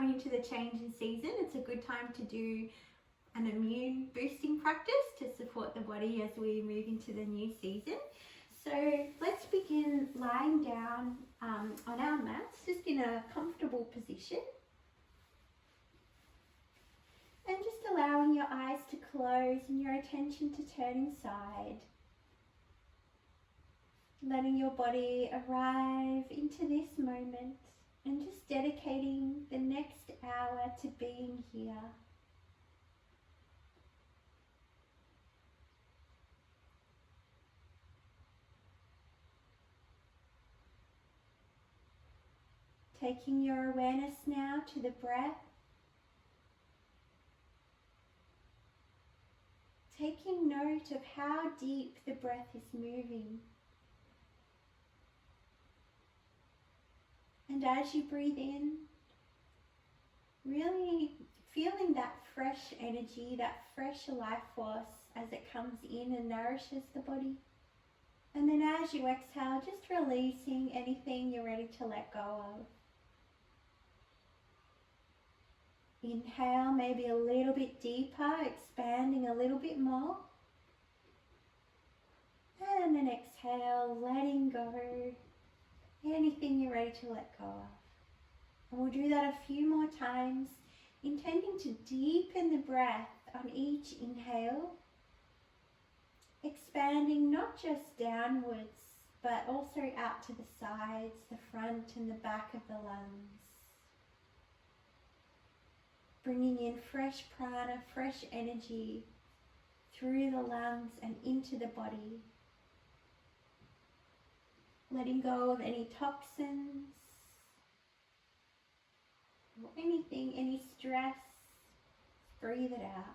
coming into the change in season, it's a good time to do an immune boosting practice to support the body as we move into the new season. So let's begin lying down on our mats, just in a comfortable position. And just allowing your eyes to close and your attention to turn inside. Letting your body arrive into this moment and just dedicating the next hour to being here. Taking your awareness now to the breath. Taking note of how deep the breath is moving. And as you breathe in, really feeling that fresh energy, that fresh life force as it comes in and nourishes the body. And then as you exhale, just releasing anything you're ready to let go of. Inhale, maybe a little bit deeper, expanding a little bit more. And then exhale, letting go. Anything you're ready to let go of. And we'll do that a few more times, intending to deepen the breath on each inhale, expanding not just downwards, but also out to the sides, the front and the back of the lungs. Bringing in fresh prana, fresh energy through the lungs and into the body. Letting go of any toxins or anything, any stress. Breathe it out.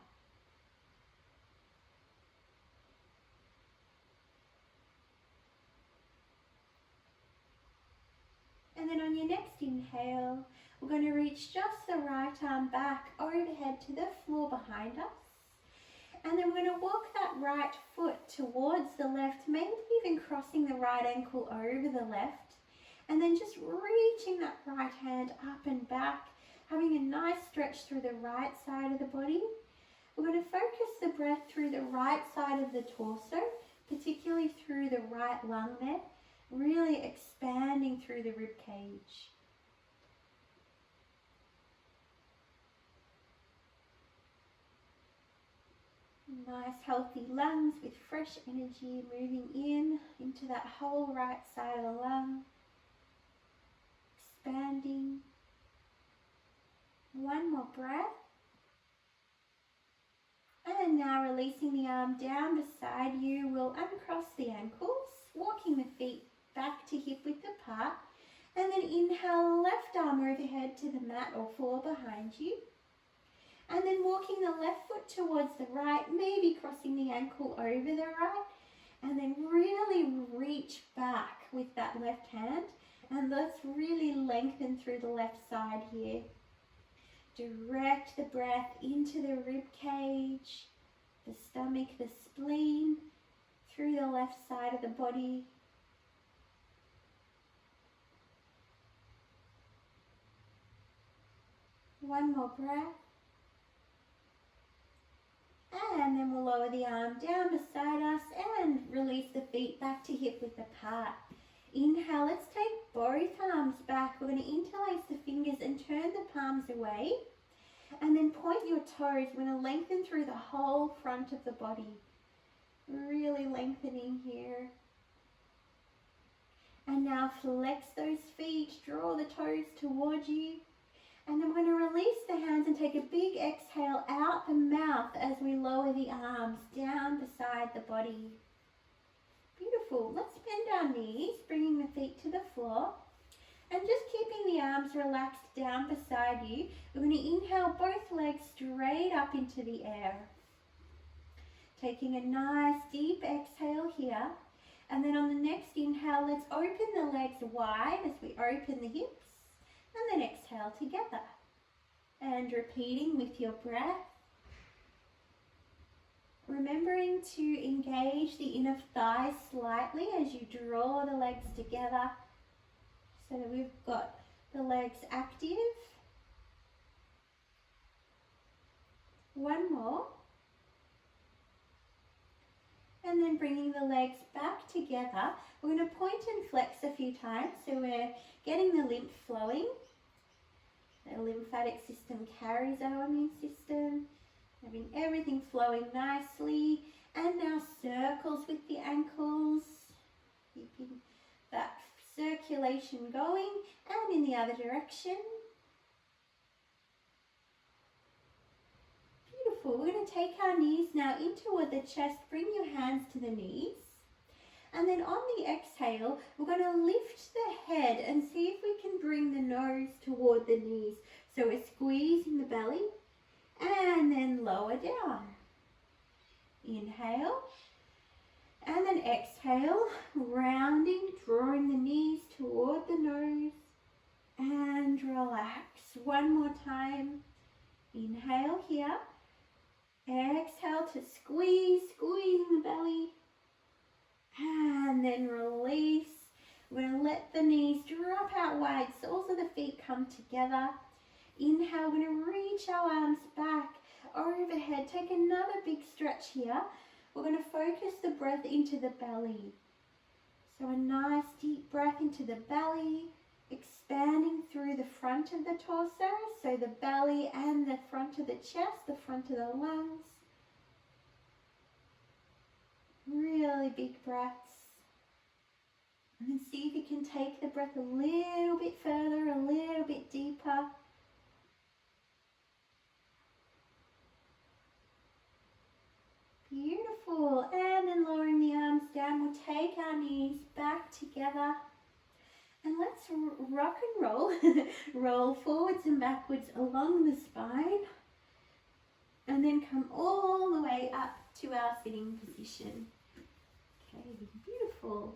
And then on your next inhale, we're going to reach just the right arm back overhead to the floor behind us. And then we're going to walk that right foot towards the left, maybe even crossing the right ankle over the left. And then just reaching that right hand up and back, having a nice stretch through the right side of the body. We're going to focus the breath through the right side of the torso, particularly through the right lung there, really expanding through the rib cage. Nice healthy lungs with fresh energy moving in into that whole right side of the lung. Expanding. One more breath. And now releasing the arm down beside you, we'll uncross the ankles, walking the feet back to hip width apart. And then inhale, left arm overhead to the mat or floor behind you. And then walking the left foot towards the right, maybe crossing the ankle over the right. And then really reach back with that left hand. And let's really lengthen through the left side here. Direct the breath into the rib cage, the stomach, the spleen, through the left side of the body. One more breath. And then we'll lower the arm down beside us and release the feet back to hip width apart. Inhale, let's take both arms back. We're going to interlace the fingers and turn the palms away. And then point your toes. We're going to lengthen through the whole front of the body. Really lengthening here. And now flex those feet, draw the toes towards you. And then we're going to release the hands and take a big exhale out the mouth as we lower the arms down beside the body. Beautiful. Let's bend our knees, bringing the feet to the floor. And just keeping the arms relaxed down beside you, we're going to inhale both legs straight up into the air. Taking a nice deep exhale here. And then on the next inhale, let's open the legs wide as we open the hips. And then exhale together. And repeating with your breath. Remembering to engage the inner thighs slightly as you draw the legs together so that we've got the legs active. then bringing the legs back together. We're going to point and flex a few times so we're getting the lymph flowing. The lymphatic system carries our immune system, having everything flowing nicely. And now circles with the ankles, keeping that circulation going, and in the other direction. Beautiful. We're going to take our knees now in toward the chest. Bring your hands to the knees. And then on the exhale, we're going to lift the head and see if we can bring the nose toward the knees. So we're squeezing the belly and then lower down. Inhale and then exhale, rounding, drawing the knees toward the nose and relax. One more time. Inhale here. Exhale to squeeze, squeezing the belly. And then release. We're going to let the knees drop out wide, soles of the feet come together. Inhale, we're going to reach our arms back, overhead. Take another big stretch here. We're going to focus the breath into the belly. So a nice deep breath into the belly, expanding through the front of the torso, so the belly and the front of the chest, the front of the lungs. Really big breaths. And then see if you can take the breath a little bit further, a little bit deeper. Beautiful. And then lowering the arms down, we'll take our knees back together. And let's rock and roll. Roll forwards and backwards along the spine. And then come all the way up to our sitting position. Okay, beautiful.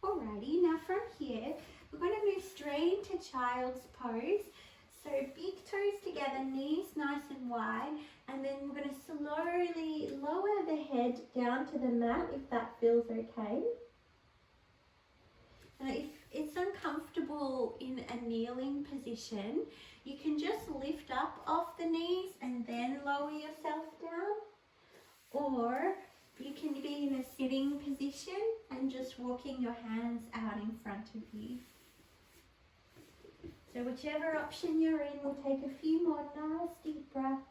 Alrighty, now from here, we're going to move straight into child's pose. So big toes together, knees nice and wide, and then we're going to slowly lower the head down to the mat if that feels okay. Now if it's uncomfortable in a kneeling position, you can just lift up off the knees and then lower yourself down, or you can be in a sitting position and just walking your hands out in front of you. So whichever option you're in, we'll take a few more nice deep breaths.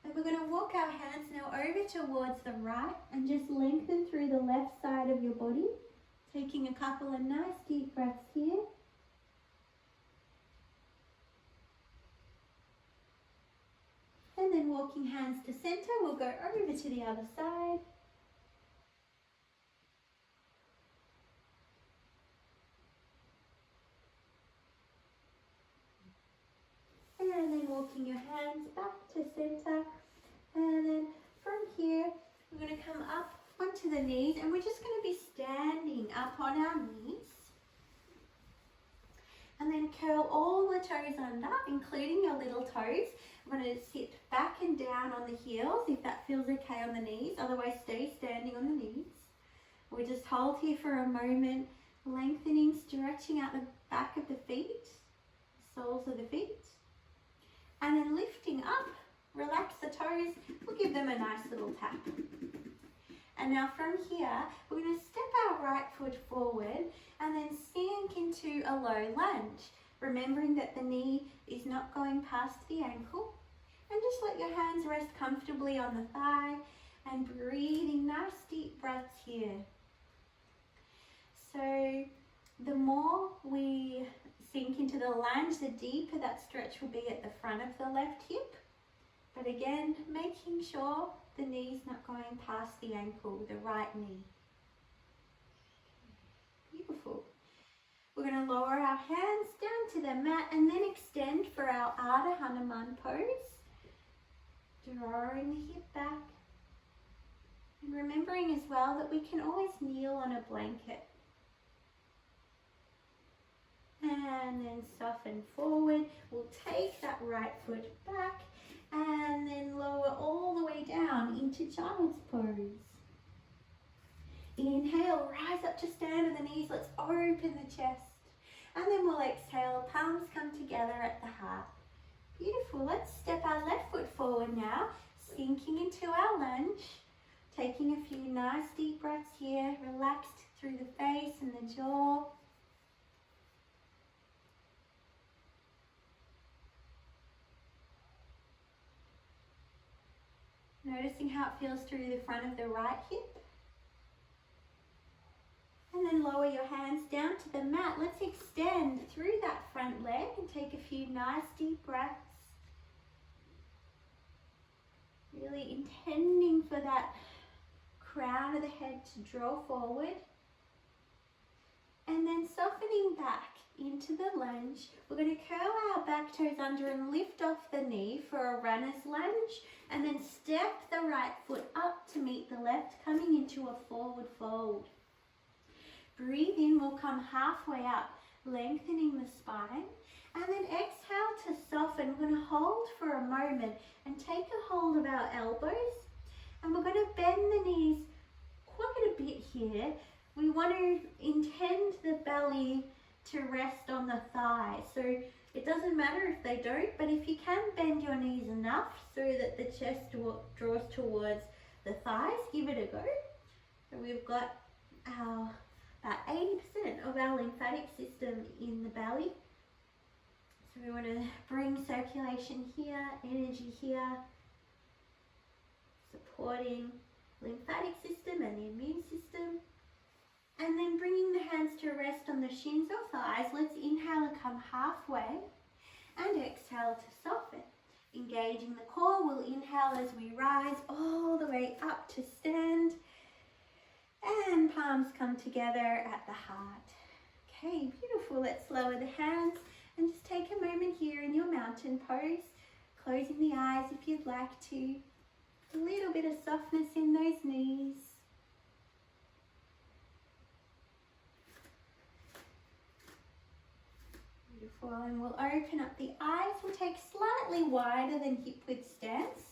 And we're going to walk our hands now over towards the right and just lengthen through the left side of your body. Taking a couple of nice deep breaths here. And then walking hands to center, we'll go over to the other side. And then walking your hands back to center. And then from here, we're going to come up onto the knees, and we're just going to be standing up on our knees. And then curl all the toes under, including your little toes. I'm going to sit back and down on the heels if that feels okay on the knees. Otherwise, stay standing on the knees. We'll just hold here for a moment, lengthening, stretching out the back of the feet, soles of the feet. And then lifting up, relax the toes. We'll give them a nice little tap. And now from here, we're going to step our right foot forward and then sink into a low lunge, remembering that the knee is not going past the ankle. And just let your hands rest comfortably on the thigh and breathing nice deep breaths here. So the more we sink into the lunge, the deeper that stretch will be at the front of the left hip. But again, making sure the knee's not going past the ankle, the right knee. Beautiful. We're going to lower our hands down to the mat and then extend for our Ardha Hanuman pose. Drawing the hip back. And remembering as well that we can always kneel on a blanket. And then soften forward. We'll take that right foot back and then lower all the way down into child's pose. Inhale, rise up to stand on the knees. Let's open the chest. And then we'll exhale, palms come together at the heart. Beautiful. Let's step our left foot forward now, sinking into our lunge. Taking a few nice deep breaths here, relaxed through the face and the jaw. Noticing how it feels through the front of the right hip. And then lower your hands down to the mat. Let's extend through that front leg and take a few nice deep breaths. Really intending for that crown of the head to draw forward. And then softening back into the lunge. We're going to curl our back toes under and lift off the knee for a runner's lunge. And then step the right foot up to meet the left, coming into a forward fold. Breathe in, we'll come halfway up, lengthening the spine. And then exhale to soften. We're going to hold for a moment and take a hold of our elbows. And we're going to bend the knees quite a bit here. We want to intend the belly to rest on the thighs. So it doesn't matter if they don't, but if you can bend your knees enough so that the chest draws towards the thighs, give it a go. So we've got about 80% of our lymphatic system in the belly. So we want to bring circulation here, energy here, supporting lymphatic system and the immune system. And then bringing the hands to rest on the shins or thighs. Let's inhale and come halfway and exhale to soften. Engaging the core, we'll inhale as we rise all the way up to stand. And palms come together at the heart. Okay, beautiful. Let's lower the hands and just take a moment here in your mountain pose. Closing the eyes if you'd like to. A little bit of softness in those knees. Beautiful. And we'll open up the eyes. We'll take slightly wider than hip width stance.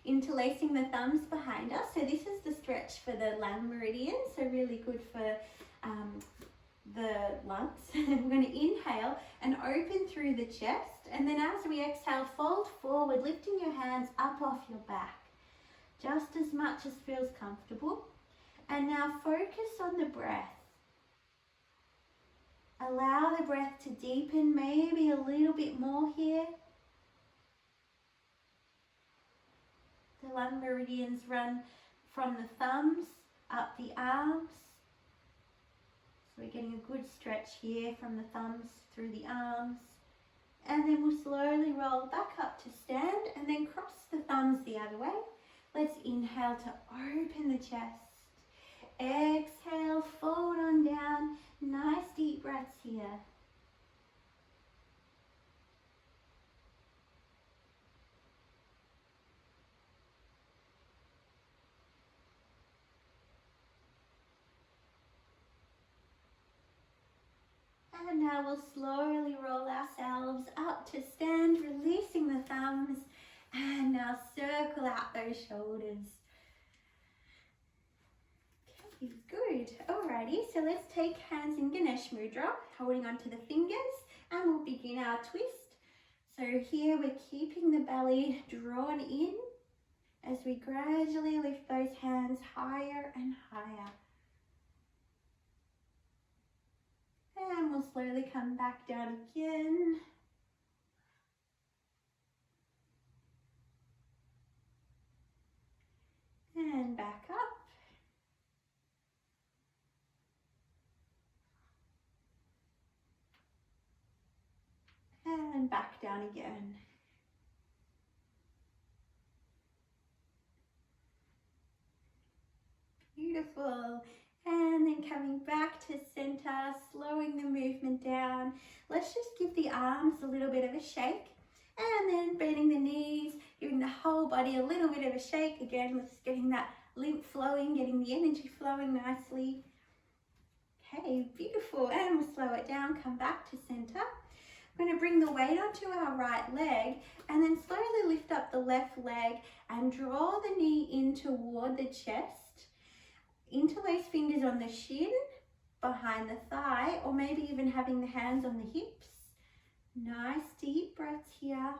Interlacing the thumbs behind us. So this is the stretch for the lung meridian. So really good for the lungs. We're going to inhale and open through the chest. And then as we exhale, fold forward, lifting your hands up off your back. Just as much as feels comfortable. And now focus on the breath. Allow the breath to deepen, maybe a little bit more here. The lung meridians run from the thumbs up the arms. So we're getting a good stretch here from the thumbs through the arms. And then we'll slowly roll back up to stand and then cross the thumbs the other way. Let's inhale to open the chest. Exhale, fold on down. Nice deep breaths here. And now we'll slowly roll ourselves up to stand, releasing the thumbs. And now circle out those shoulders. Okay, good. Alrighty, so let's take hands in Ganesh Mudra, holding onto the fingers, and we'll begin our twist. So here we're keeping the belly drawn in as we gradually lift those hands higher and higher. And we'll slowly come back down again. And back up. And back down again. Beautiful. And then coming back to center, slowing the movement down. Let's just give the arms a little bit of a shake. And then bending the knees, giving the whole body a little bit of a shake. Again, we're just getting that lymph flowing, getting the energy flowing nicely. Okay, beautiful. And we'll slow it down, come back to center. We're going to bring the weight onto our right leg and then slowly lift up the left leg and draw the knee in toward the chest. Interlace fingers on the shin, behind the thigh, or maybe even having the hands on the hips. Nice deep breaths here.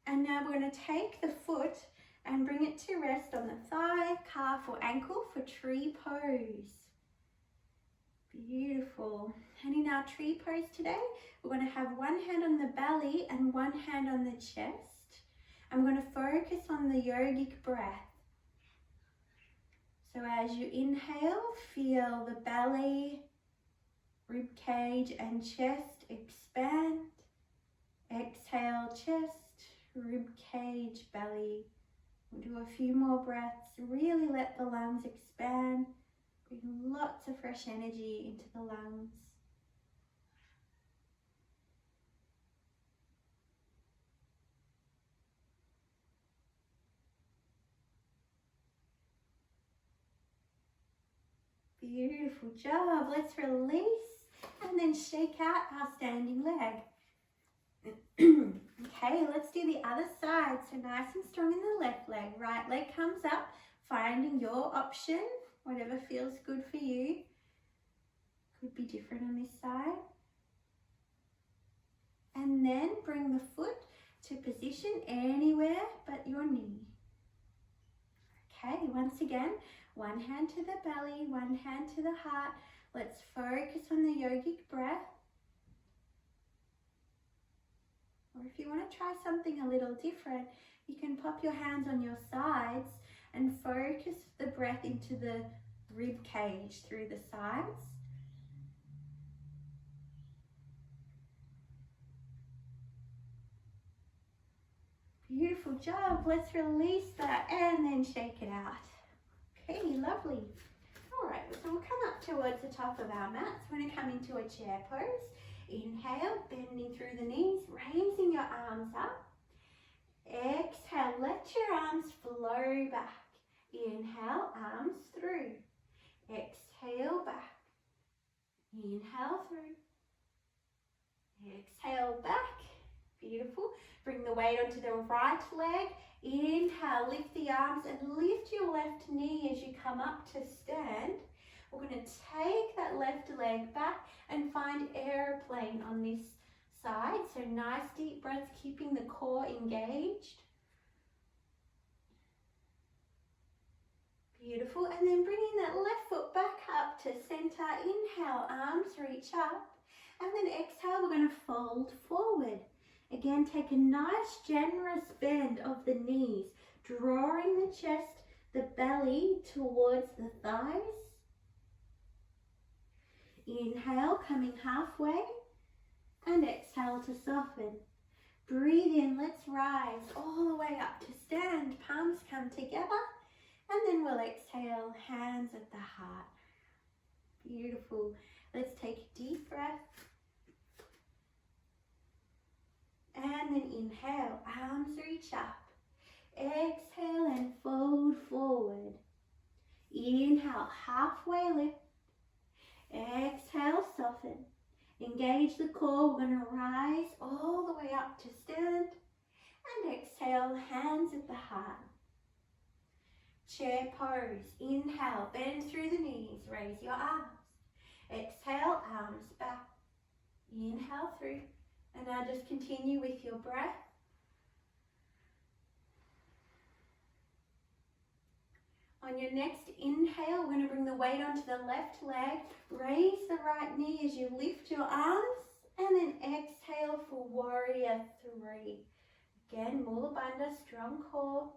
And now we're going to take the foot and bring it to rest on the thigh, calf or ankle for tree pose. Beautiful. And in our tree pose today, we're going to have one hand on the belly and one hand on the chest. I'm going to focus on the yogic breath. So as you inhale, feel the belly, rib cage and chest expand. Exhale, chest, rib cage, belly. We'll do a few more breaths. Really let the lungs expand. Bring lots of fresh energy into the lungs. Beautiful job. Let's release and then shake out our standing leg. Okay, let's do the other side. So nice and strong in the left leg. Right leg comes up, finding your option, whatever feels good for you. Could be different on this side. And then bring the foot to position anywhere but your knee. Okay, once again, one hand to the belly, one hand to the heart. Let's focus on the yogic breath. Or if you want to try something a little different, you can pop your hands on your sides and focus the breath into the rib cage through the sides. Beautiful job. Let's release that and then shake it out. Okay, lovely. All right, so we'll come up towards the top of our mats. We're going to come into a chair pose. Inhale, bending through the knees, raising your arms up. Exhale, let your arms flow back. Inhale, arms through. Exhale, back. Inhale through. Exhale, back. Beautiful. Bring the weight onto the right leg. Inhale, lift the arms and lift your left knee as you come up to stand. We're going to take that left leg back and find airplane on this side. So nice deep breaths, keeping the core engaged. Beautiful. And then bringing that left foot back up to center. Inhale, arms reach up. And then exhale, we're going to fold forward. Again, take a nice generous bend of the knees, drawing the chest, the belly towards the thighs. Inhale, coming halfway, and exhale to soften. Breathe in, let's rise all the way up to stand. Palms come together, and then we'll exhale, hands at the heart. Beautiful. Let's take a deep breath. And then inhale, arms reach up. Exhale and fold forward. Inhale, halfway lift. Exhale, soften. Engage the core. We're going to rise all the way up to stand. And exhale, hands at the heart. Chair pose. Inhale, bend through the knees. Raise your arms. Exhale, arms back. Inhale through. And now just continue with your breath. On your next inhale, we're going to bring the weight onto the left leg. Raise the right knee as you lift your arms. And then exhale for warrior three. Again, Mula Bandha, strong core.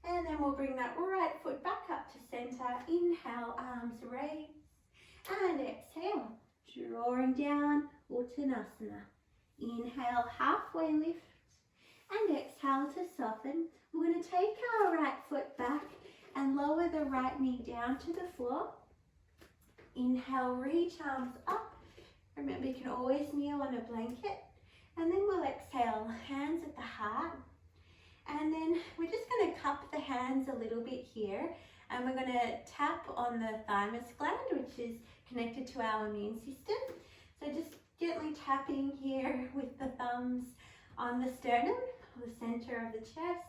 And then we'll bring that right foot back up to center. Inhale, arms raise. And exhale, drawing down, Uttanasana. Inhale, halfway lift. And exhale to soften. We're going to take our right foot back and lower the right knee down to the floor. Inhale, reach arms up. Remember, you can always kneel on a blanket. And then we'll exhale, hands at the heart. And then we're just going to cup the hands a little bit here. And we're going to tap on the thymus gland, which is connected to our immune system. So just gently tapping here with the thumbs on the sternum, the center of the chest.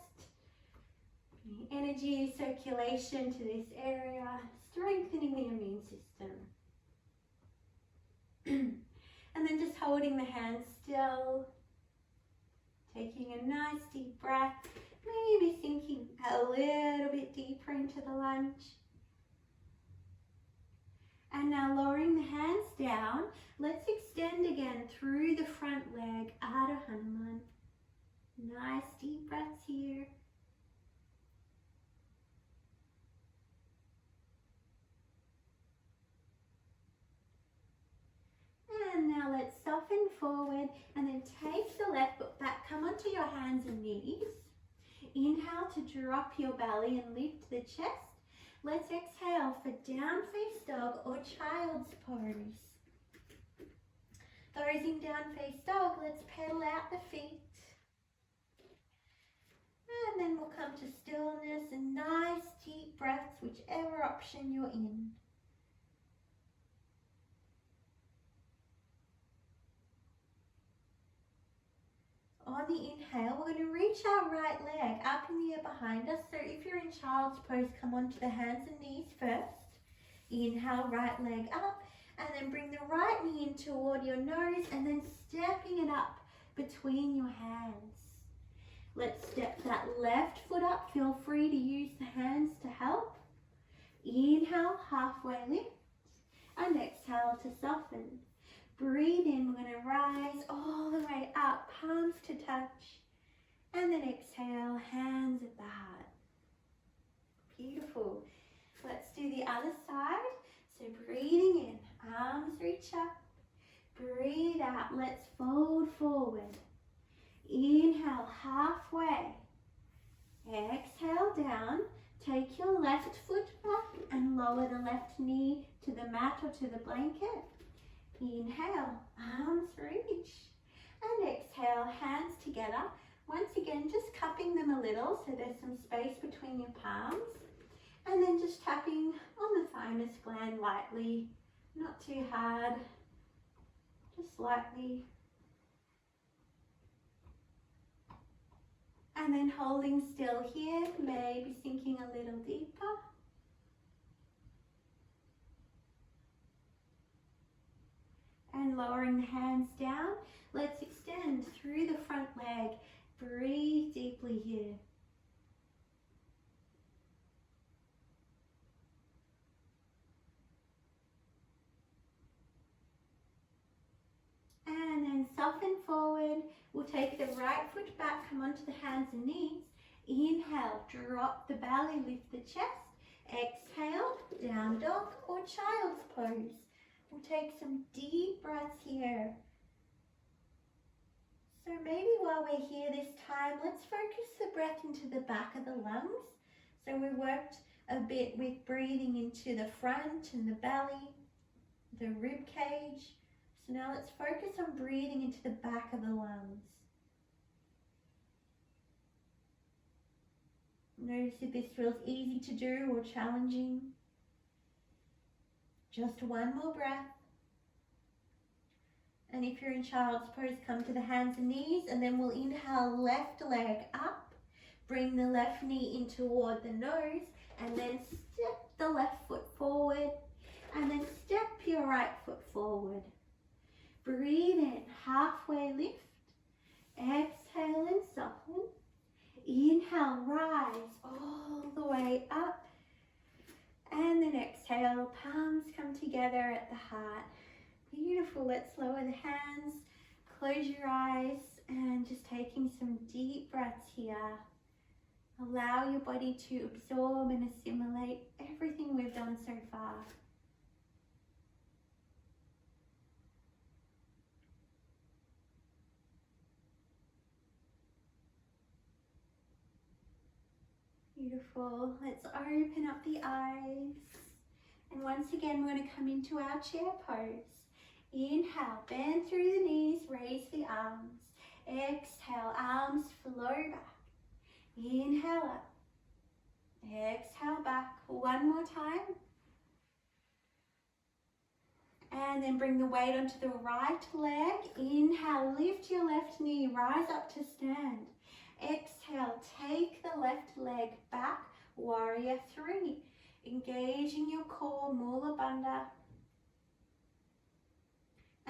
Energy, circulation to this area, strengthening the immune system. And then just holding the hands still, taking a nice deep breath, maybe sinking a little bit deeper into the lunge. And now lowering the hands down, let's extend again through the front leg, Ardha Hanuman. Nice deep breaths here. And now let's soften forward and then take the left foot back, come onto your hands and knees. Inhale to drop your belly and lift the chest. Let's exhale for down face dog or child's pose. Those in down face dog, let's pedal out the feet. And then we'll come to stillness and nice deep breaths, whichever option you're in. On the inhale, we're going to reach our right leg up in the air behind us. So if you're in child's pose, come onto the hands and knees first. Inhale, right leg up, and then bring the right knee in toward your nose and then stepping it up between your hands. Let's step that left foot up. Feel free to use the hands to help. Inhale, halfway lift, and exhale to soften. Breathe in, we're going to rise all the way up, palms to touch. And then exhale, hands at the heart. Beautiful. Let's do the other side. So breathing in, arms reach up. Breathe out, let's fold forward. Inhale, halfway. Exhale down. Take your left foot back and lower the left knee to the mat or to the blanket. Inhale, arms reach, and exhale, hands together. Once again, just cupping them a little so there's some space between your palms. And then just tapping on the thymus gland lightly, not too hard, just lightly. And then holding still here, maybe sinking a little deeper. And lowering the hands down, let's extend through the front leg. Breathe deeply here. And then soften forward. We'll take the right foot back, come onto the hands and knees. Inhale, drop the belly, lift the chest. Exhale, down dog or child's pose. We'll take some deep breaths here. So maybe while we're here this time, let's focus the breath into the back of the lungs. So we worked a bit with breathing into the front and the belly, the rib cage. So now let's focus on breathing into the back of the lungs. Notice if this feels easy to do or challenging. Just one more breath. And if you're in child's pose, come to the hands and knees, and then we'll inhale left leg up. Bring the left knee in toward the nose, and then step the left foot forward, and then step your right foot forward. Breathe in, halfway lift. Exhale and soften. Inhale, rise all the way up. And then exhale, palms come together at the heart. Beautiful. Let's lower the hands, close your eyes, and just taking some deep breaths here. Allow your body to absorb and assimilate everything we've done so far. Beautiful. Let's open up the eyes. And once again, we're going to come into our chair pose. Inhale, bend through the knees, raise the arms. Exhale, arms flow back. Inhale up. Exhale back. One more time. And then bring the weight onto the right leg. Inhale, lift your left knee, rise up to stand. Exhale, take the left leg back, warrior three. Engaging your core, Mula Bandha.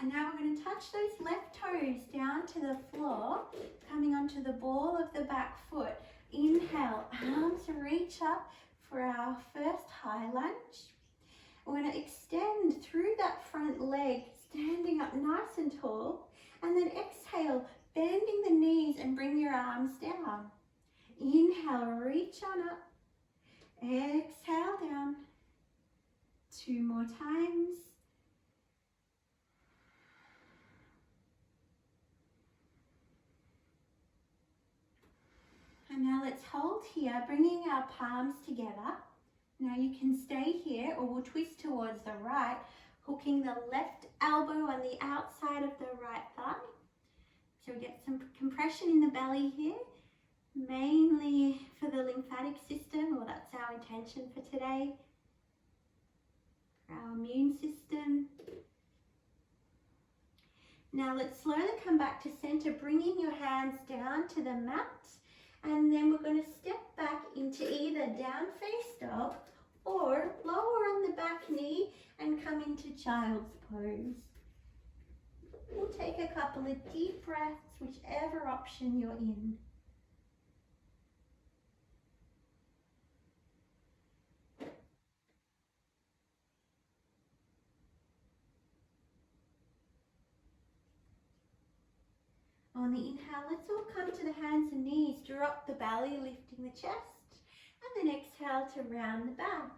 And now we're going to touch those left toes down to the floor, coming onto the ball of the back foot. Inhale, arms reach up for our first high lunge. We're going to extend through that front leg, standing up nice and tall. And then exhale, bending the knees and bring your arms down. Inhale, reach on up. Exhale down. 2 more times. And now let's hold here, bringing our palms together. Now you can stay here or we'll twist towards the right, hooking the left elbow on the outside of the right thigh. So we get some compression in the belly here, mainly for the lymphatic system, or that's our intention for today. For our immune system. Now let's slowly come back to center, bringing your hands down to the mat. And then we're going to step back into either down face dog or lower on the back knee and come into child's pose. We'll take a couple of deep breaths, whichever option you're in. On the inhale, let's all come to the hands and knees, drop the belly, lifting the chest, and then exhale to round the back.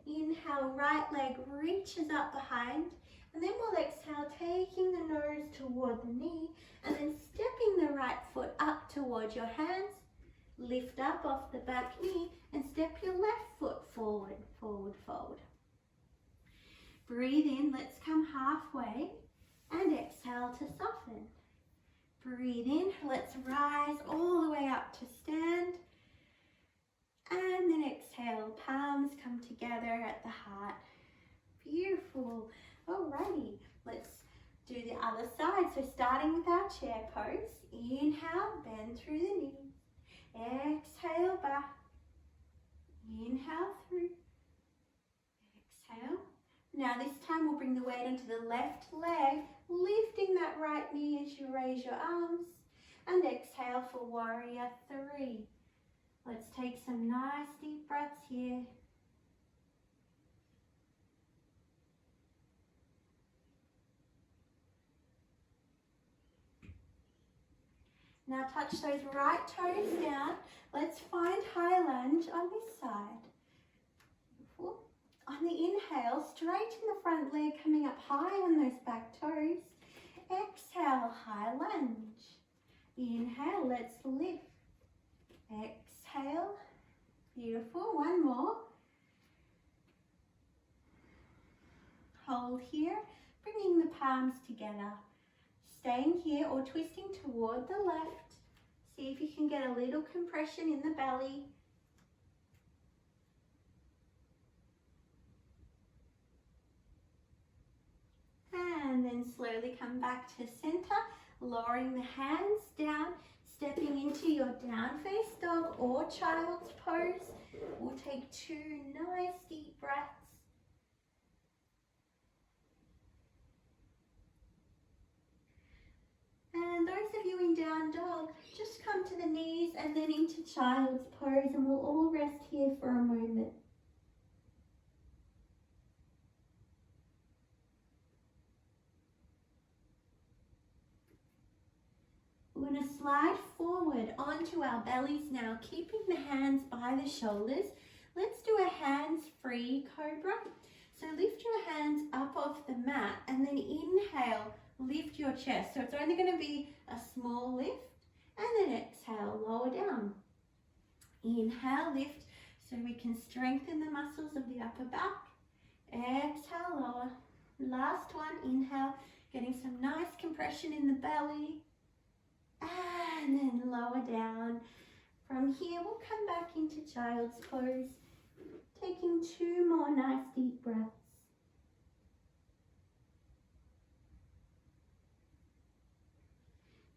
Inhale, right leg reaches up behind, and then we'll exhale, taking the nose toward the knee, and then stepping the right foot up towards your hands, lift up off the back knee, and step your left foot forward, forward, forward. Breathe in, let's come halfway, and exhale to soften. Breathe in, let's rise all the way up to stand. And then exhale, palms come together at the heart. Beautiful. Alrighty, let's do the other side. So starting with our chair pose. Inhale, bend through the knees. Exhale, back. Inhale through. Exhale. Now this time we'll bring the weight onto the left leg, lifting that right knee as you raise your arms, and exhale for warrior 3. Let's take some nice deep breaths here. Now touch those right toes down. Let's find high lunge on this side. Beautiful. On the inhale, straighten the front leg, coming up high on those back toes. Exhale, high lunge. Inhale, let's lift. Exhale. Beautiful. One more. Hold here, bringing the palms together. Staying here or twisting toward the left. See if you can get a little compression in the belly. And then slowly come back to center, lowering the hands down, stepping into your down face dog or child's pose. We'll take 2 nice deep breaths. And those of you in down dog, just come to the knees and then into child's pose, and we'll all rest here for a moment. We're going to slide forward onto our bellies now, keeping the hands by the shoulders. Let's do a hands-free cobra. So lift your hands up off the mat and then inhale, lift your chest. So it's only going to be a small lift, and then exhale, lower down. Inhale, lift so we can strengthen the muscles of the upper back. Exhale, lower. Last one, inhale, getting some nice compression in the belly. And then lower down. From here, we'll come back into child's pose, taking 2 more nice deep breaths.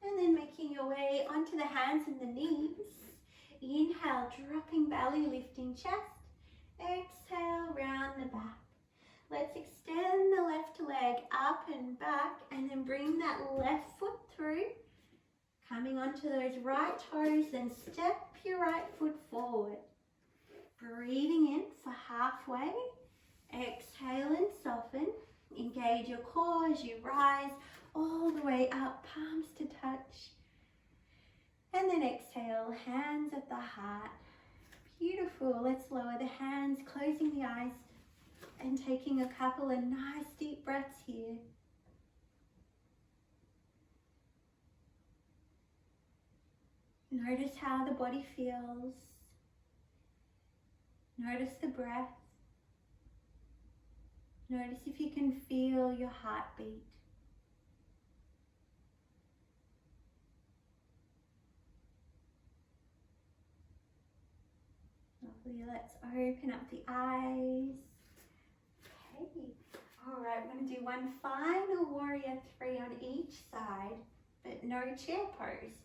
And then making your way onto the hands and the knees. Inhale, dropping belly, lifting chest. Exhale, round the back. Let's extend the left leg up and back. that left foot through, coming onto those right toes, then step your right foot forward. Breathing in for halfway. Exhale and soften. Engage your core as you rise all the way up, palms to touch. And then exhale, hands at the heart. Beautiful. Let's lower the hands, closing the eyes, and taking a couple of nice deep breaths here. Notice how the body feels. Notice the breath. Notice if you can feel your heartbeat. Lovely. Let's open up the eyes. Okay. All right, we're going to do one final warrior three on each side, but no chair pose.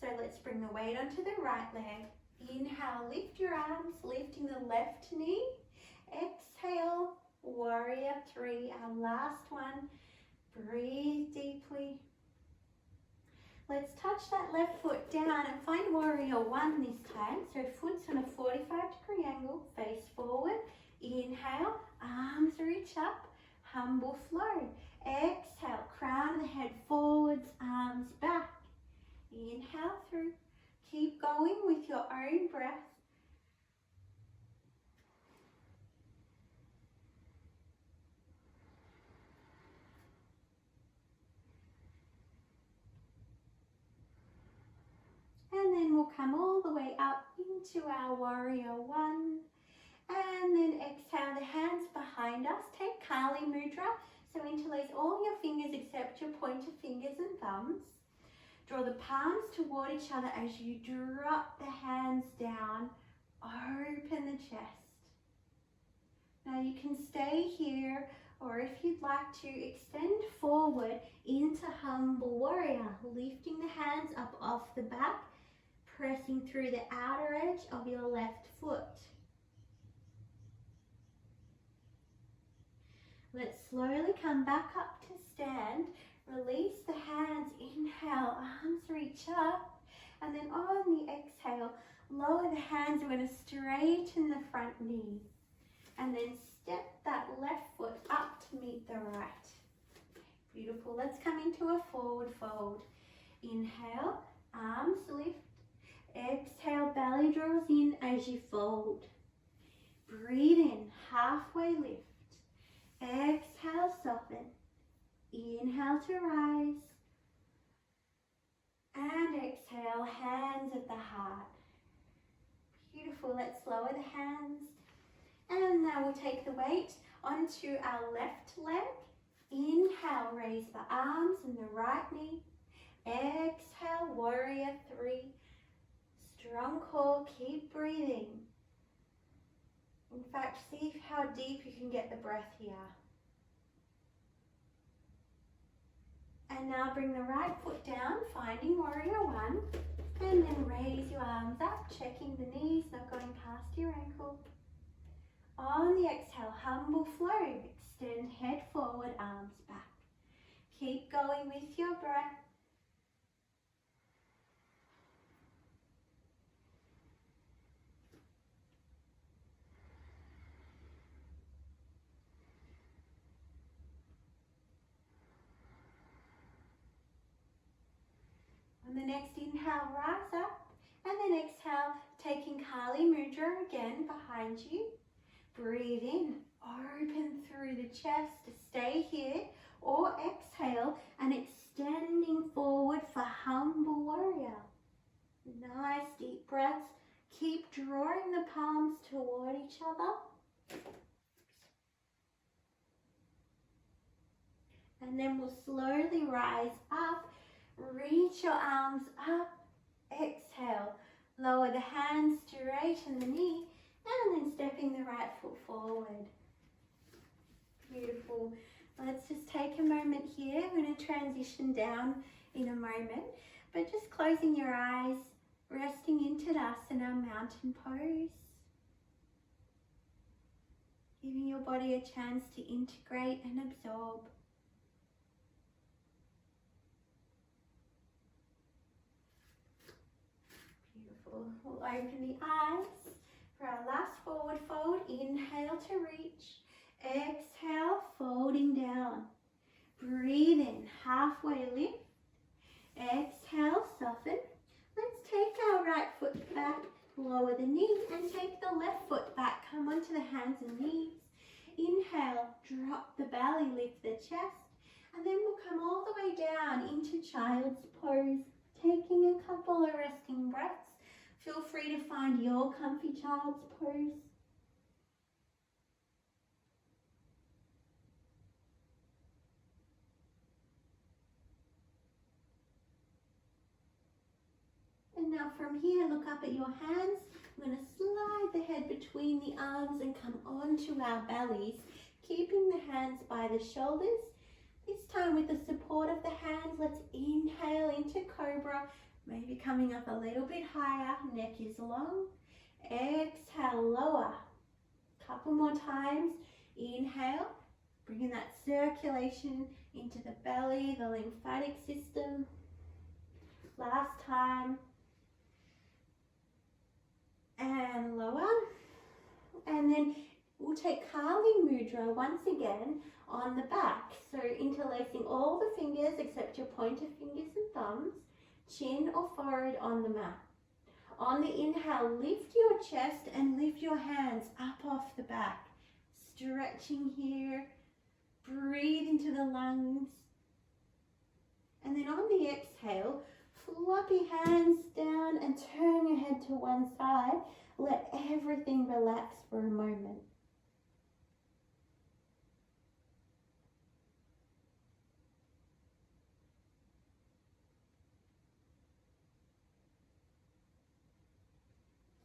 So let's bring the weight onto the right leg. Inhale, lift your arms, lifting the left knee. Exhale, warrior three, our last one. Breathe deeply. Let's touch that left foot down and find warrior one this time. So foot's on a 45-degree angle, face forward. Inhale, arms reach up, humble flow. Exhale, crown of the head forwards, arms back. Inhale through. Keep going with your own breath. And then we'll come all the way up into our warrior one. And then exhale the hands behind us. Take Kali Mudra. So interlace all your fingers except your pointer fingers and thumbs. Draw the palms toward each other as you drop the hands down. Open the chest. Now you can stay here, or if you'd like to, extend forward into humble warrior, lifting the hands up off the back, pressing through the outer edge of your left foot. Let's slowly come back up to stand. Release the hands, inhale, arms reach up, and then on the exhale, lower the hands. We're going to straighten the front knee, and then step that left foot up to meet the right. Beautiful. Let's come into a forward fold. Inhale, arms lift. Exhale, belly draws in as you fold. Breathe in, halfway lift. Exhale, soften. Inhale to rise. And exhale, hands at the heart. Beautiful. Let's lower the hands. And now we'll take the weight onto our left leg. Inhale, raise the arms and the right knee. Exhale, warrior three. Strong core, keep breathing. In fact, see how deep you can get the breath here. And now bring the right foot down, finding warrior one. And then raise your arms up, checking the knees, not going past your ankle. On the exhale, humble flow. Extend head forward, arms back. Keep going with your breath. On the next inhale, rise up, and then exhale, taking Kali Mudra again behind you. Breathe in, open through the chest to stay here, or exhale and extending forward for humble warrior. Nice deep breaths. Keep drawing the palms toward each other. And then we'll slowly rise up. Reach your arms up, exhale, lower the hands, straighten the knee, and then stepping the right foot forward. Beautiful. Let's just take a moment here. We're going to transition down in a moment, but just closing your eyes, resting into Tadasana, mountain pose. Giving your body a chance to integrate and absorb. Beautiful. We'll open the eyes for our last forward fold. Inhale to reach. Exhale, folding down. Breathe in, halfway lift. Exhale, soften. Let's take our right foot back, lower the knee, and take the left foot back. Come onto the hands and knees. Inhale, drop the belly, lift the chest, and then we'll come all the way down into child's pose, taking a couple of resting breaths. Feel free to find your comfy child's pose. And now from here, look up at your hands. We're going to slide the head between the arms and come onto our bellies, keeping the hands by the shoulders. This time with the support of the hands, let's inhale into Cobra, maybe coming up a little bit higher, neck is long. Exhale, lower. Couple more times. Inhale, bringing that circulation into the belly, the lymphatic system. Last time. And lower. And then we'll take Kali Mudra once again on the back. So interlacing all the fingers except your pointer fingers and thumbs, chin or forehead on the mat. On the inhale, lift your chest and lift your hands up off the back. Stretching here. Breathe into the lungs. And then on the exhale, floppy hands down and turn your head to one side. Let everything relax for a moment.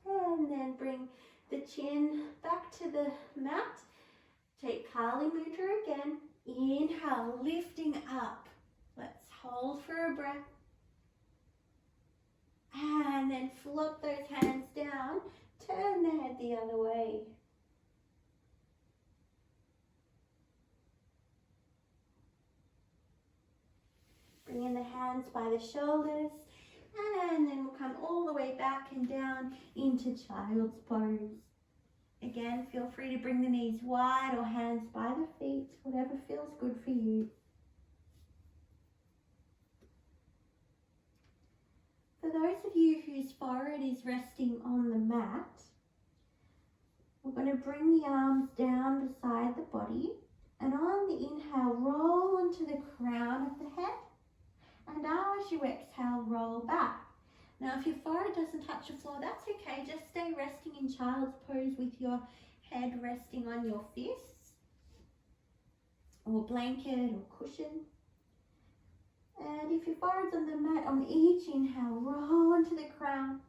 And then bring the chin back to the mat. Take Kali Mudra again. Inhale, lifting up. Let's hold for a breath. And then flop those hands down. Turn the head the other way. Bring in the hands by the shoulders. And then we'll come all the way back and down into child's pose. Again, feel free to bring the knees wide or hands by the feet, whatever feels good for you. For those of you whose forehead is resting on the mat, we're going to bring the arms down beside the body, and on the inhale, roll onto the crown of the head, and as you exhale, roll back. Now, if your forehead doesn't touch the floor, that's okay. Just stay resting in child's pose with your head resting on your fists or blanket or cushion. And if your forehead's on the mat, on each inhale, roll onto the crown.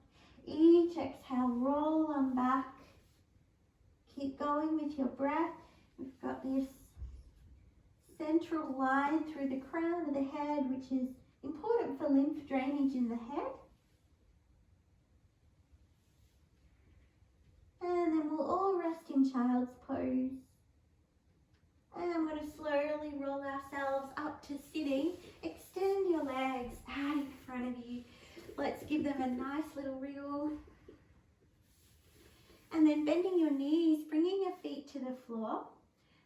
Each exhale, roll on back. Keep going with your breath. We've got this central line through the crown of the head, which is important for lymph drainage in the head. And then we'll all rest in child's pose. And I'm going to slowly roll ourselves up to sitting. Extend your legs out in front of you. Let's give them a nice little wriggle. And then bending your knees, bringing your feet to the floor.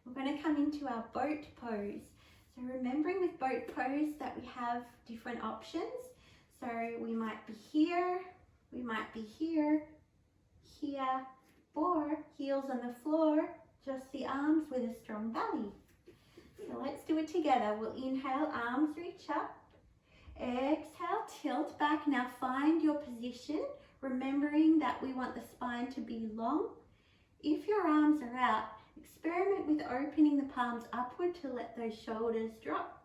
We're going to come into our boat pose. So remembering with boat pose that we have different options. So we might be here, we might be here, here, or heels on the floor, just the arms with a strong belly. So let's do it together. We'll inhale, arms reach up. Exhale, tilt back. Now find your position, remembering that we want the spine to be long. If your arms are out, experiment with opening the palms upward to let those shoulders drop.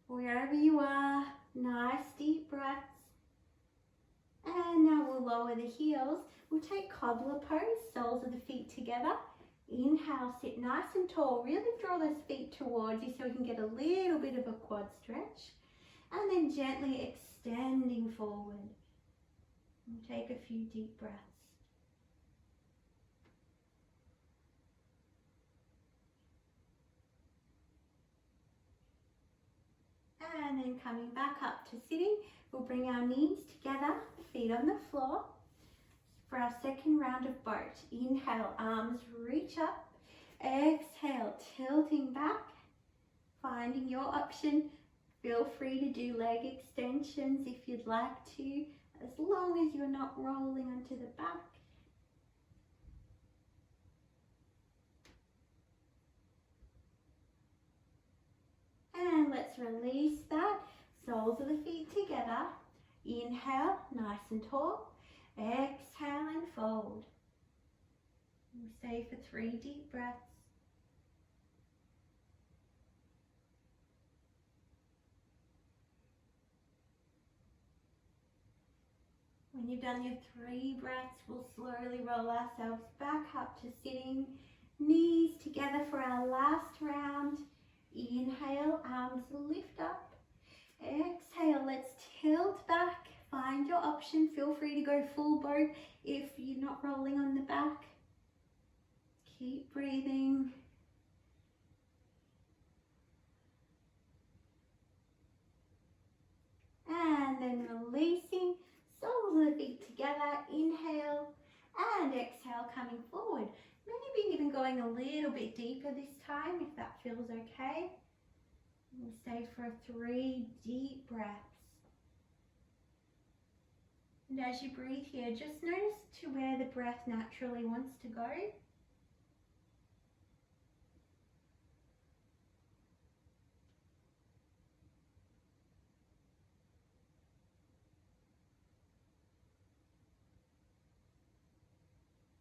Wherever you are, nice deep breaths. And now we'll lower the heels. We'll take cobbler pose, soles of the feet together. Inhale, sit nice and tall. Really draw those feet towards you so we can get a little bit of a quad stretch. And then gently extending forward. And take a few deep breaths. And then coming back up to sitting, we'll bring our knees together, feet on the floor for our second round of boat. Inhale, arms reach up. Exhale, tilting back, finding your option. Feel free to do leg extensions if you'd like to, as long as you're not rolling onto the back. And let's release that. Soles of the feet together. Inhale, nice and tall. Exhale and fold. We'll stay for 3 deep breaths. When you've done your 3 breaths, we'll slowly roll ourselves back up to sitting. Knees together for our last round. Inhale, arms lift up. Exhale, let's tilt back. Find your option. Feel free to go full boat if you're not rolling on the back. Keep breathing. And then releasing, soles of the feet together. Inhale and exhale, coming forward. Maybe even going a little bit deeper this time if that feels okay. We'll stay for 3 deep breaths. And as you breathe here, just notice to where the breath naturally wants to go.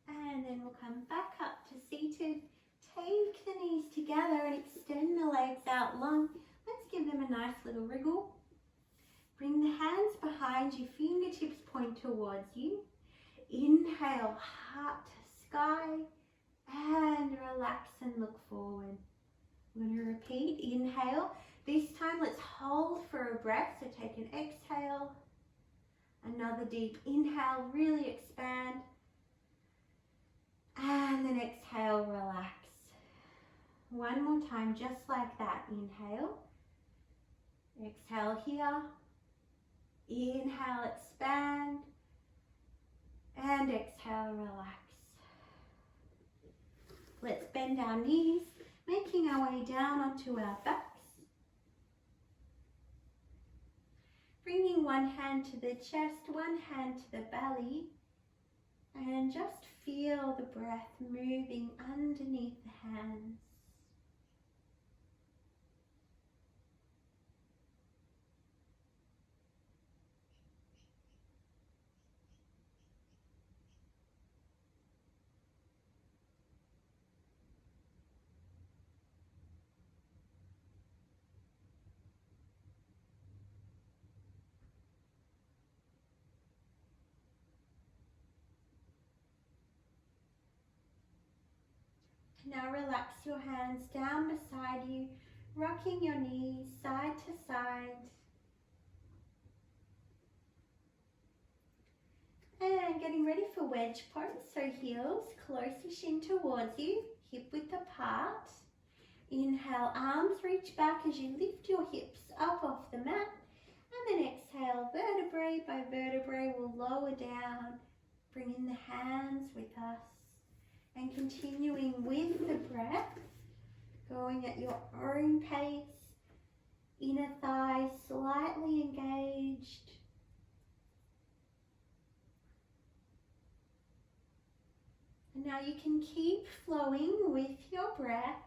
And then we'll come back up to seated. Take the knees together and extend the legs out long. Let's give them a nice little wriggle. Bring the hands behind you, fingertips point towards you. Inhale, heart to sky, and relax and look forward. We're going to repeat. Inhale. This time let's hold for a breath. So take an exhale, another deep inhale, really expand. And then exhale, relax. One more time, just like that. Inhale. Exhale here. Inhale, expand. And exhale, relax. Let's bend our knees, making our way down onto our backs. Bringing one hand to the chest, one hand to the belly. And just feel the breath moving underneath the hands. Now relax your hands down beside you, rocking your knees side to side. And getting ready for wedge pose, so heels closest in towards you, hip width apart. Inhale, arms reach back as you lift your hips up off the mat. And then exhale, vertebrae by vertebrae will lower down, bringing the hands with us. And continuing with the breath, going at your own pace, inner thighs slightly engaged. And now you can keep flowing with your breath,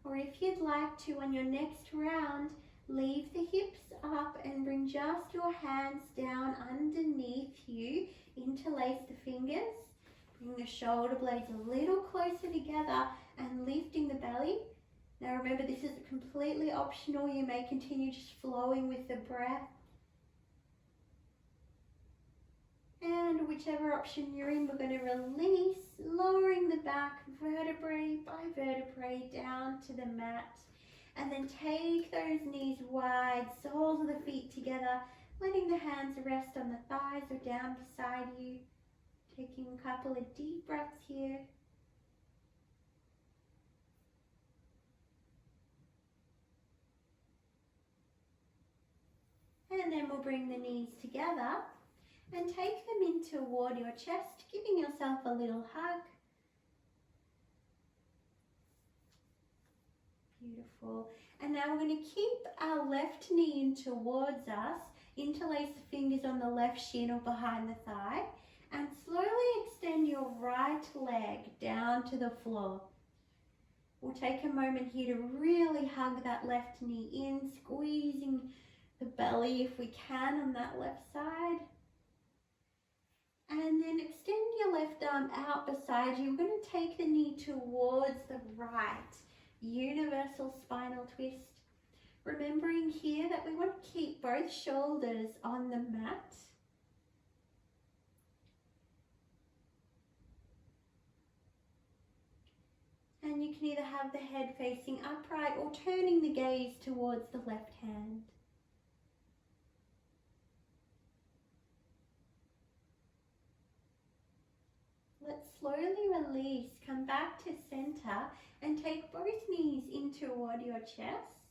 or if you'd like to on your next round, leave the hips up and bring just your hands down underneath you, interlace the fingers. Bring the shoulder blades a little closer together and lifting the belly. Now remember, this is completely optional. You may continue just flowing with the breath. And whichever option you're in, we're going to release, lowering the back vertebrae by vertebrae down to the mat. And then take those knees wide, soles of the feet together, letting the hands rest on the thighs or down beside you. Taking a couple of deep breaths here. And then we'll bring the knees together and take them in toward your chest, giving yourself a little hug. Beautiful. And now we're going to keep our left knee in towards us, interlace the fingers on the left shin or behind the thigh, and slowly extend your right leg down to the floor. We'll take a moment here to really hug that left knee in, squeezing the belly if we can on that left side. And then extend your left arm out beside you. We're going to take the knee towards the right. Universal spinal twist. Remembering here that we want to keep both shoulders on the mat. And you can either have the head facing upright or turning the gaze towards the left hand. Let's slowly release, come back to center and take both knees in toward your chest.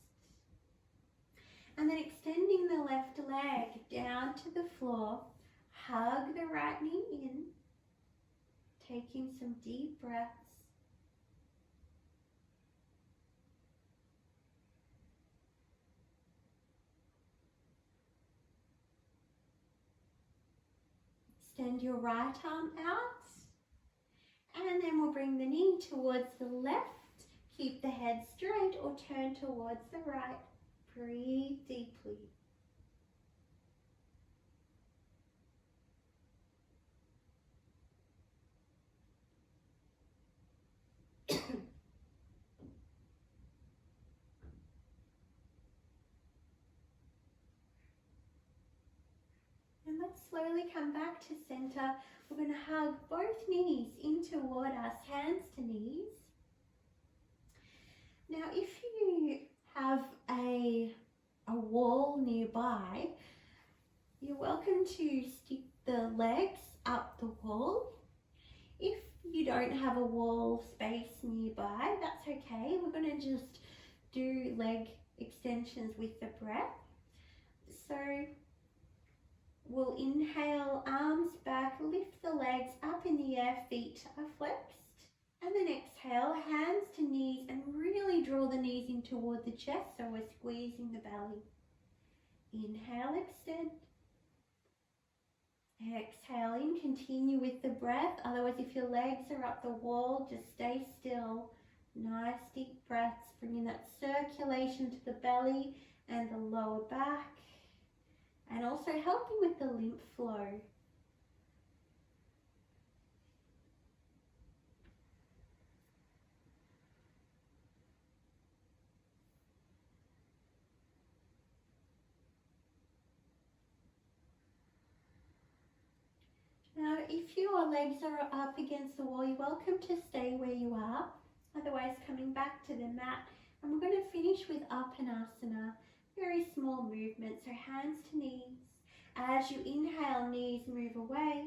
And then extending the left leg down to the floor, hug the right knee in, taking some deep breaths. Extend your right arm out, and then we'll bring the knee towards the left. Keep the head straight or turn towards the right. Breathe deeply. And let's slowly come back to center. We're going to hug both knees in toward us, hands to knees. Now, if you have a wall nearby, you're welcome to stick the legs up the wall. If you don't have a wall space nearby, that's okay. We're going to just do leg extensions with the breath. So we'll inhale, arms back, lift the legs up in the air, feet are flexed. And then exhale, hands to knees, and really draw the knees in toward the chest so we're squeezing the belly. Inhale, extend. Exhale in, continue with the breath. Otherwise, if your legs are up the wall, just stay still. Nice deep breaths, bringing that circulation to the belly and the lower back. And also helping with the lymph flow. Now, if your legs are up against the wall, you're welcome to stay where you are. Otherwise, coming back to the mat. And we're going to finish with Apanasana. Very small movement, so hands to knees. As you inhale, knees move away.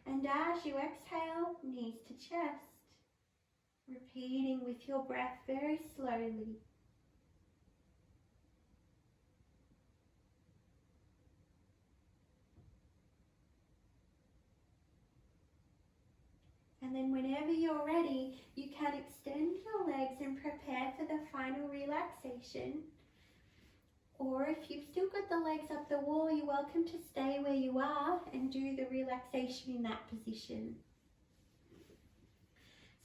And as you exhale, knees to chest. Repeating with your breath very slowly. And then whenever you're ready, you can extend your legs and prepare for the final relaxation. Or if you've still got the legs up the wall, you're welcome to stay where you are and do the relaxation in that position.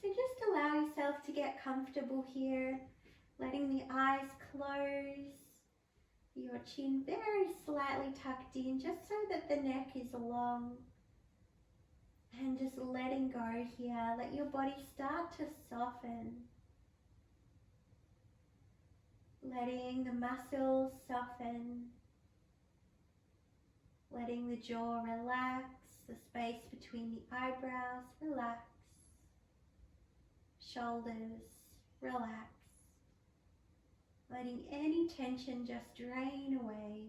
So just allow yourself to get comfortable here, letting the eyes close, your chin very slightly tucked in, just so that the neck is long. And just letting go here, let your body start to soften. Letting the muscles soften. Letting the jaw relax, the space between the eyebrows relax. Shoulders relax. Letting any tension just drain away.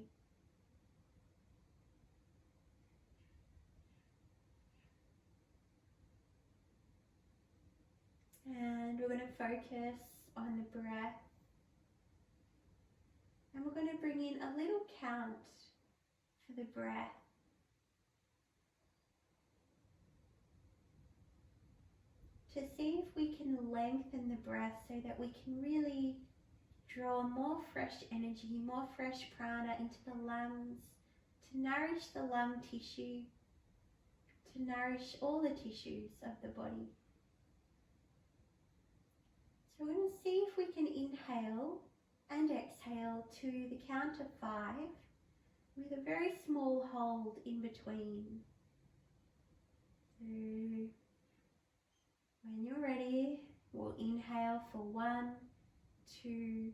And we're going to focus on the breath. And we're going to bring in a little count for the breath. To see if we can lengthen the breath so that we can really draw more fresh energy, more fresh prana into the lungs, to nourish the lung tissue, to nourish all the tissues of the body. So we're going to see if we can inhale and exhale to the count of 5 with a very small hold in between. So when you're ready, we'll inhale for 1, 2,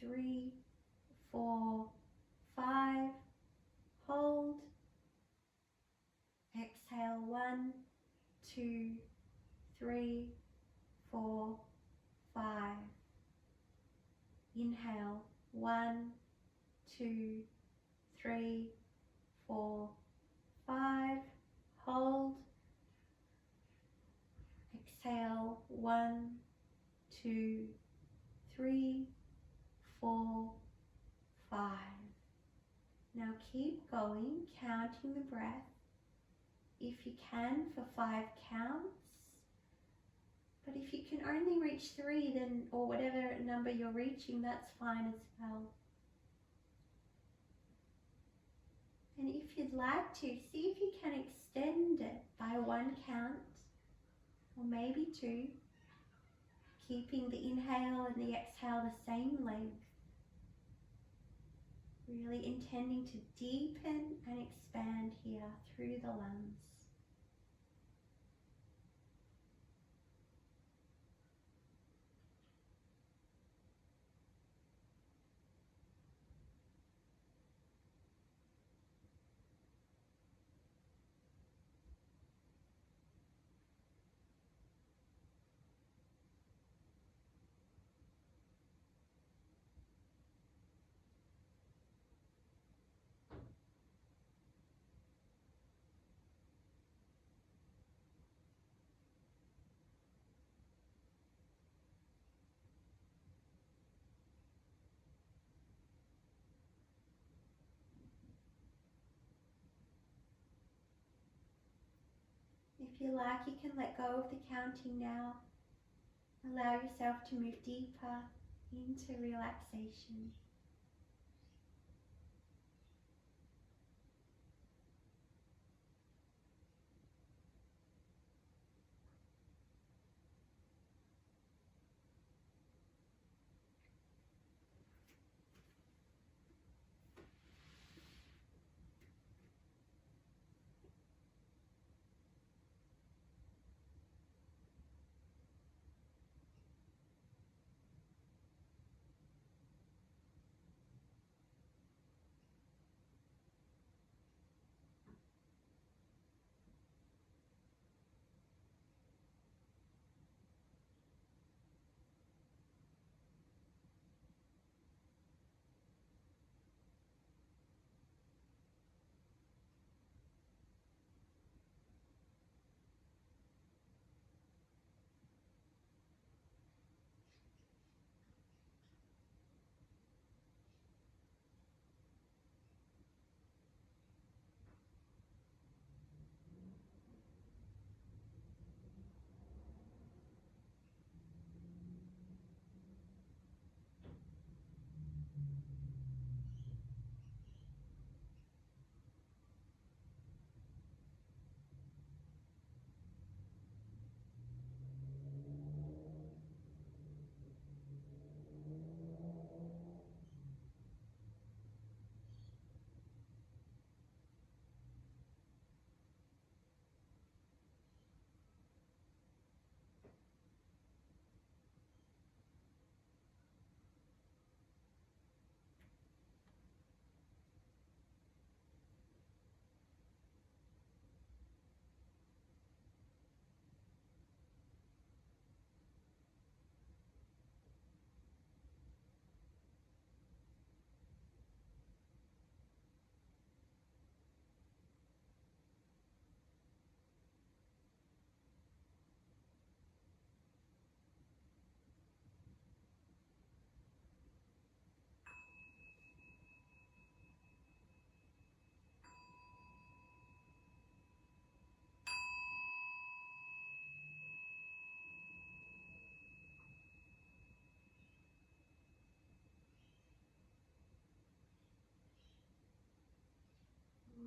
3, 4, 5. Hold. Exhale 1, 2, 3, 4, 5. Inhale 1, 2, 3, 4, 5. Hold. Exhale 1, 2, 3, 4, 5. Now keep going, counting the breath. If you can, for 5 counts. But if you can only reach 3, then, or whatever number you're reaching, that's fine as well. And if you'd like to, see if you can extend it by 1 count, or maybe 2, keeping the inhale and the exhale the same length. Really intending to deepen and expand here through the lungs. If you like, you can let go of the counting now. Allow yourself to move deeper into relaxation.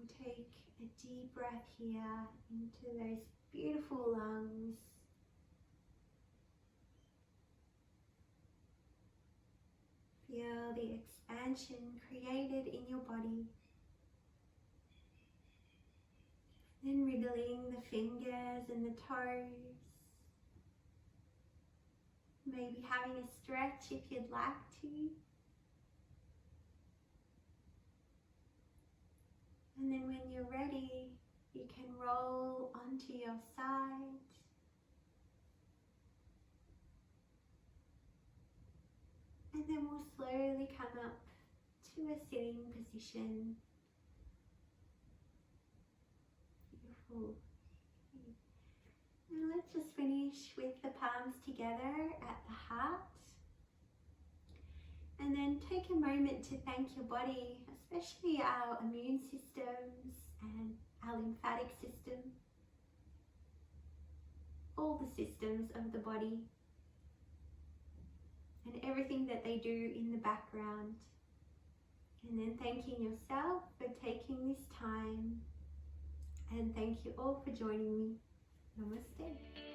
We'll take a deep breath here into those beautiful lungs. Feel the expansion created in your body. Then wriggling the fingers and the toes. Maybe having a stretch if you'd like to. And then when you're ready, you can roll onto your side. And then we'll slowly come up to a sitting position. Beautiful. Now let's just finish with the palms together at the heart. And then take a moment to thank your body, especially our immune systems and our lymphatic system. All the systems of the body. And everything that they do in the background. And then thanking yourself for taking this time. And thank you all for joining me. Namaste.